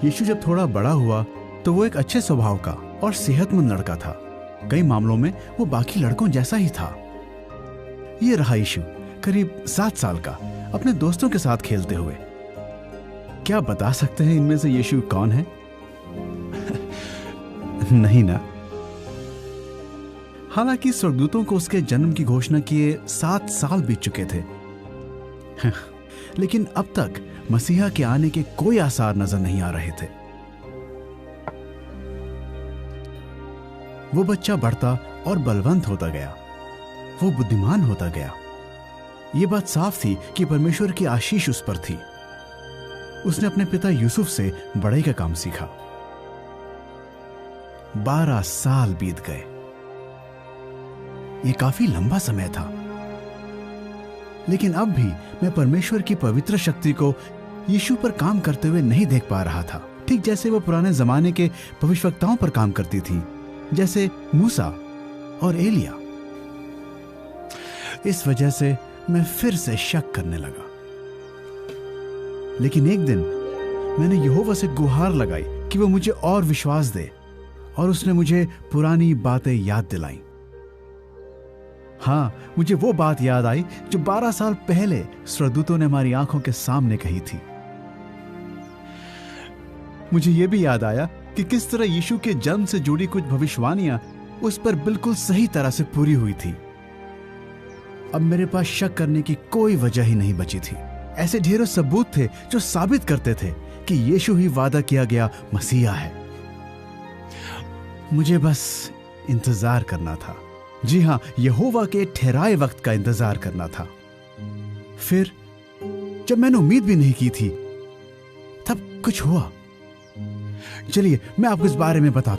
यीशु जब थोड़ा बड़ा हुआ तो वो एक अच्छे स्वभाव का और सेहतमंद लड़का था। कई मामलों में वो बाकी लड़कों जैसा ही था। ये रहा यीशु, करीब 7 साल का, अपने दोस्तों के साथ खेलते हुए। क्या बता सकते हैं इनमें से यीशु कौन है? नहीं ना। हालांकि स्वर्गदूतों को उसके जन्म की घोषणा किए 7 साल बीत चुके थे, लेकिन अब तक मसीहा के आने के कोई आसार नजर नहीं आ रहे थे। वो बच्चा बढ़ता और बलवंत होता गया, वो बुद्धिमान होता गया। ये बात साफ थी कि परमेश्वर की आशीष उस पर थी। उसने अपने पिता यूसुफ से बड़ाई का काम सीखा। 12 साल बीत गए। ये काफी लंबा समय था, लेकिन अब भी मैं परमेश्वर की पवित्र शक्ति को यीशु पर काम करते हुए नहीं देख पा रहा था, ठीक जैसे वो पुराने जमाने के भविष्यवक्ताओं पर काम करती थी, जैसे मूसा और एलिया। इस वजह से मैं फिर से शक करने लगा। लेकिन एक दिन मैंने यहोवा से गुहार लगाई कि वो मुझे और विश्वास दे, और उसने मुझे पुरानी बातें याद दिलाई। हाँ, मुझे वो बात याद आई जो 12 साल पहले स्वर्गदूतों ने हमारी आंखों के सामने कही थी। मुझे यह भी याद आया कि किस तरह यीशु के जन्म से जुड़ी कुछ भविष्यवाणियां उस पर बिल्कुल सही तरह से पूरी हुई थी। अब मेरे पास शक करने की कोई वजह ही नहीं बची थी। ऐसे ढेरों सबूत थे जो साबित करते थे कि यीशु ही वादा किया गया मसीहा है। मुझे बस इंतजार करना था। जी हां, यहोवा के ठहराए वक्त का इंतजार करना था। फिर जब मैंने उम्मीद भी नहीं की थी, तब कुछ हुआ। चलिए मैं आपको इस बारे में बताता